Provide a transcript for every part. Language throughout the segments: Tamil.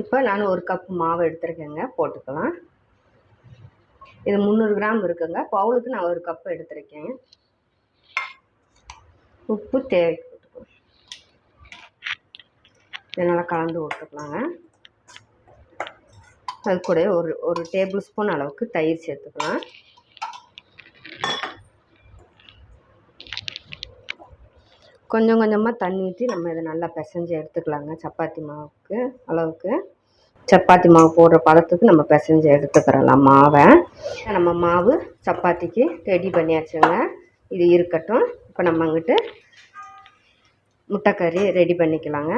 இப்போ நான் 1 கப் மாவு எடுத்துருக்கேங்க, போட்டுக்கலாம். இது 300 கிராம் இருக்குங்க. பவுலுக்கு நான் 1 கப் எடுத்துருக்கேன். உப்பு தேவைக்கு போட்டுக்கலாம். இதை நல்லா கலந்து விட்டுக்கலாங்க. அது கூட ஒரு டேபிள் ஸ்பூன் அளவுக்கு தயிர் சேர்த்துக்கலாம். கொஞ்சம் கொஞ்சமாக தண்ணி ஊற்றி நம்ம இதை நல்லா பிசைஞ்சு எடுத்துக்கலாங்க. சப்பாத்தி மாவுக்கு அளவுக்கு சப்பாத்தி மாவு போடுற பதத்துக்கு நம்ம பிசைஞ்சு எடுத்துக்கிறலாம் மாவை. நம்ம மாவு சப்பாத்திக்கு ரெடி பண்ணியாச்சுங்க. இது இருக்கட்டும். இப்போ நம்ம அங்கிட்டு முட்டைக்கறி ரெடி பண்ணிக்கலாங்க.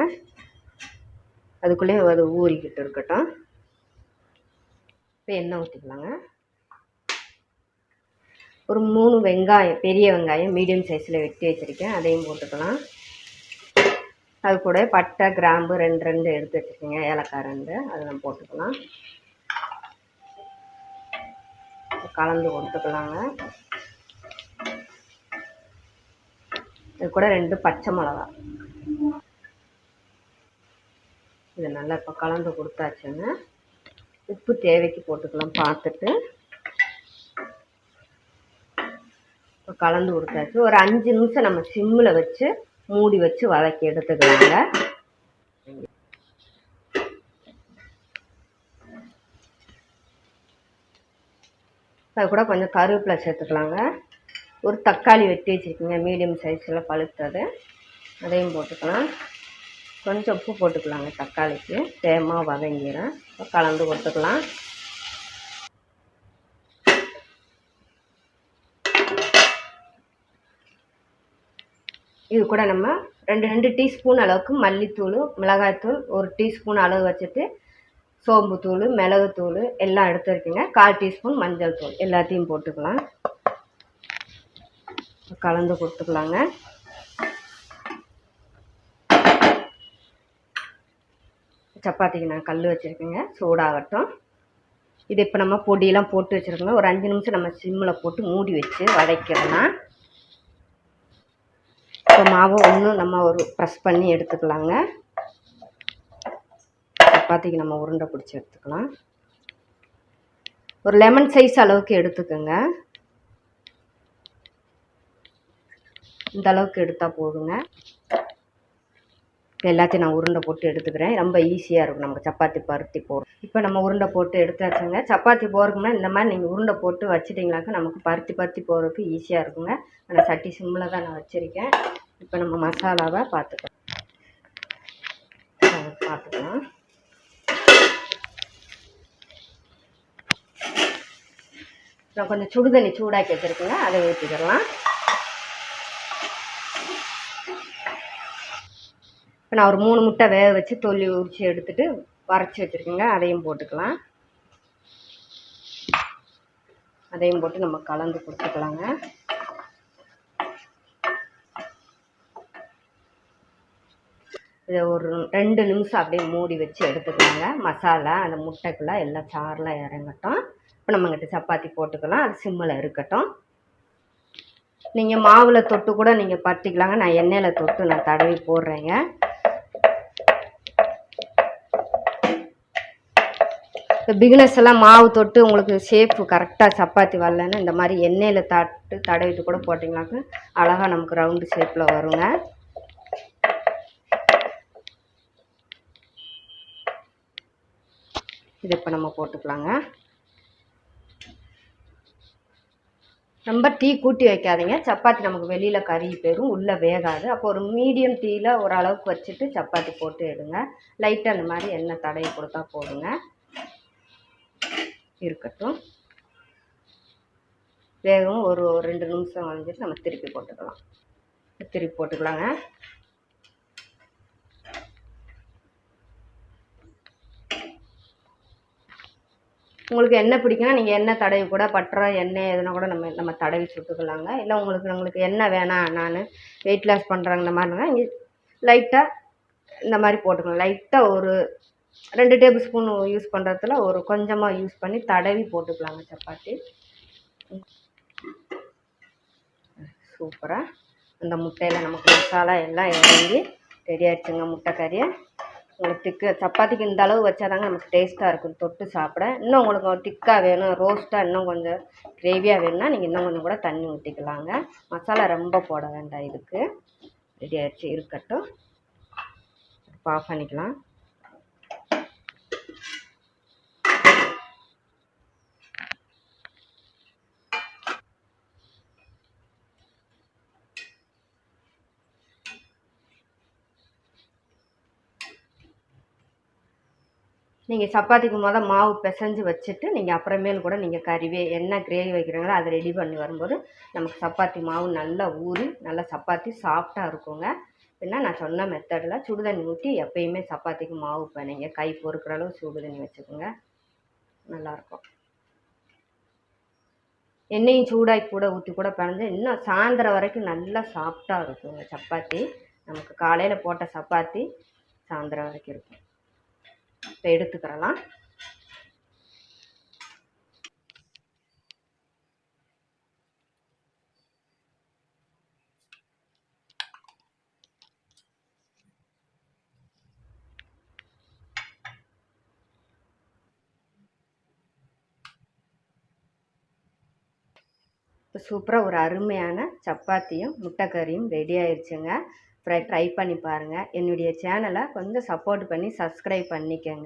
அதுக்குள்ளேயே அது ஊறிக்கிட்டு இருக்கட்டும். இப்போ எண்ணெய் ஊற்றிக்கலாங்க. ஒரு 3 வெங்காயம், பெரிய வெங்காயம் மீடியம் சைஸில் வெட்டி வச்சுருக்கேன், அதையும் போட்டுக்கலாம். அது கூட பட்டை கிராம்பு 2 எடுத்து வச்சுருக்கேங்க, ஏலக்காய் 2 அதெல்லாம் போட்டுக்கலாம். கலந்து கொடுத்துக்கலாங்க. இது கூட 2 பச்சை மிளகா. இது நல்லா இப்போ கலந்து கொடுத்தாச்சுங்க. உப்பு தேவைக்கு போட்டுக்கலாம் பார்த்துட்டு. இப்போ கலந்து கொடுத்தாச்சு. ஒரு 5 நிமிஷம் நம்ம சிம்மில் வச்சு மூடி வச்சு வதக்கி எடுத்துக்கலாங்க. அது கூட கொஞ்சம் கருவேப்பிலை சேர்த்துக்கலாங்க. ஒரு தக்காளி வெட்டி வச்சுருக்கீங்க, மீடியம் சைஸில் பழுத்தது, அதையும் போட்டுக்கலாம். கொஞ்சம் உப்பு போட்டுக்கலாங்க, தக்காளிக்கு தேமாக வதங்கிடும். கலந்து கொடுத்துக்கலாம். இது கூட நம்ம 2 டீஸ்பூன் அளவுக்கு மல்லித்தூள், மிளகாய்த்தூள் 1 டீஸ்பூன் அளவு வச்சுட்டு சோம்புத்தூள், மிளகுத்தூள் எல்லாம் எடுத்துருக்கீங்க, 1/4 டீஸ்பூன் மஞ்சள் தூள் எல்லாத்தையும் போட்டுக்கலாம். கலந்து கொடுத்துக்கலாங்க. சப்பாத்திக்கு நான் கல் வச்சுருக்கேங்க, சூடாகட்டும். இது இப்போ நம்ம பொடியெல்லாம் போட்டு வச்சுருக்கோங்க. ஒரு 5 நிமிஷம் நம்ம சிம்மில் போட்டு மூடி வச்சு வதக்கிடலாம். இப்போ மாவை ஒன்றும் நம்ம ஒரு ப்ரெஸ் பண்ணி எடுத்துக்கலாங்க. சப்பாத்திக்கு நம்ம உருண்டை பிடிச்சி எடுத்துக்கலாம். ஒரு லெமன் சைஸ் அளவுக்கு எடுத்துக்கோங்க. இந்த அளவுக்கு எடுத்தால் போதுங்க. எல்லாத்தையும் நான் உருண்டை போட்டு எடுத்துக்கிறேன். ரொம்ப ஈஸியாக இருக்கும் நமக்கு சப்பாத்தி பருத்தி போடுறோம். இப்போ நம்ம உருண்டை போட்டு எடுத்தாச்சுங்க. சப்பாத்தி போடுறதுக்குன்னா இந்த மாதிரி நீங்கள் உருண்டை போட்டு வச்சிட்டிங்கனாக்கா நமக்கு பருத்தி போடுறதுக்கு ஈஸியாக இருக்குங்க. ஆனால் சட்டி சிம்மில் தான் நான் வச்சுருக்கேன். இப்போ நம்ம மசாலாவை பார்த்துக்கலாம். நான் கொஞ்சம் சுடு தண்ணி சூடாக்கி வச்சுருக்கேங்க, அதை ஊற்றிக்கலாம். இப்போ நான் ஒரு 3 முட்டை வேக வச்சு தொல்லி உரித்து எடுத்துகிட்டு வரைச்சி வச்சுருக்கேங்க, அதையும் போட்டுக்கலாம். அதையும் போட்டு நம்ம கலந்து கொடுத்துக்கலாங்க. இதை ஒரு 2 நிமிஷம் அப்படியே மூடி வச்சு எடுத்துக்கலாங்க. மசாலா அந்த முட்டைக்குள்ளே எல்லாம் சாரெலாம் இறங்கட்டும். இப்போ நம்மக்கிட்ட சப்பாத்தி போட்டுக்கலாம். அது சிம்மில் இருக்கட்டும். நீங்கள் மாவில் தொட்டு கூட நீங்கள் பற்றிக்கலாங்க. நான் எண்ணெயில் தொட்டு நான் தடவி போடுறேங்க. இப்போ பிகினர்ஸ் எல்லாம் மாவு தொட்டு உங்களுக்கு ஷேப்பு கரெக்டாக சப்பாத்தி வரலன்னு இந்த மாதிரி எண்ணெயில் தடவிட்டு கூட போட்டிங்கனாக்க அழகாக நமக்கு ரவுண்டு ஷேப்பில் வருங்க. இது இப்போ நம்ம போட்டுக்கலாங்க. ரொம்ப டீ கூட்டி வைக்காதீங்க, சப்பாத்தி நமக்கு வெளியில் கருகி போயிடும், உள்ளே வேகாது. அப்போ ஒரு மீடியம் டீயில் ஓரளவுக்கு வச்சுட்டு சப்பாத்தி போட்டு எடுங்க. லைட்டாக அந்த மாதிரி எண்ணெய் தடவி கொடுத்தா போதுங்க. இருக்கட்டும். வேகும் ஒரு 2 நிமிஷம் வந்துட்டு நம்ம திருப்பி போட்டுக்கலாங்க. உங்களுக்கு எண்ணெய் பிடிக்குன்னா நீங்கள் எண்ணெய் தடவி கூட பட்டரை எண்ணெய் எதுனா கூட நம்ம தடவி சுட்டுக்கலாங்க. இல்லை உங்களுக்கு எண்ணெய் வேணாம், நான் வெயிட் லாஸ் பண்ணுறாங்க இந்த மாதிரினா இங்கே லைட்டாக இந்த மாதிரி போட்டுக்கலாம். லைட்டாக ஒரு 2 டேபிள் ஸ்பூன் யூஸ் பண்ணுறதுல ஒரு கொஞ்சமாக யூஸ் பண்ணி தடவி போட்டுக்கலாங்க சப்பாத்தி. சூப்பராக அந்த முட்டையில் நமக்கு மசாலா எல்லாம் இறங்கி ரெடி ஆகிடுச்சுங்க முட்டை கறியை. உங்களுக்கு சப்பாத்திக்கு இந்த அளவு வச்சா தாங்க நமக்கு டேஸ்ட்டாக இருக்கும் தொட்டு சாப்பிட. இன்னும் உங்களுக்கு திக்காக வேணும், ரோஸ்ட்டாக இன்னும் கொஞ்சம் கிரேவியாக வேணும்னா நீங்கள் இன்னும் கொஞ்சம் கூட தண்ணி ஊற்றிக்கலாங்க. மசாலா ரொம்ப போட வேண்டாம். இதுக்கு ரெடி ஆகிடுச்சு, இருக்கட்டும். ஆஃப் பண்ணிக்கலாம். நீங்கள் சப்பாத்திக்கு மாவு பிசைஞ்சு வச்சுட்டு நீங்கள் அப்புறமேல் கூட நீங்கள் என்ன கிரேவி வைக்கிறீங்களோ அதை ரெடி பண்ணி வரும்போது நமக்கு சப்பாத்தி மாவு நல்லா ஊறி நல்லா சப்பாத்தி சாஃப்டாக இருக்குங்க. பின்னா நான் சொன்ன மெத்தடில் சுடுதண்ணி ஊற்றி எப்பயுமே சப்பாத்திக்கு மாவு பிணைங்க. கை பொறுக்கிற அளவு சுடு தண்ணி வச்சுக்கோங்க, நல்லாயிருக்கும். எண்ணெயும் சூடாக்கி கூட ஊற்றி கூட பிணைஞ்சு இன்னும் சாயந்தரம் வரைக்கும் நல்லா சாஃப்டாக இருக்குங்க சப்பாத்தி. நமக்கு காலையில் போட்ட சப்பாத்தி சாயந்தரம் வரைக்கும் இருக்கும். இப்போ எடுத்துக்கிறலாம். இப்போ சூப்பராக ஒரு அருமையான சப்பாத்தியும் முட்டைக்கறியும் ரெடி ஆயிடுச்சுங்க. ட்ரை பண்ணி பாருங்கள். என்னுடைய சேனலை கொஞ்சம் சப்போர்ட் பண்ணி சப்ஸ்கிரைப் பண்ணிக்கங்க.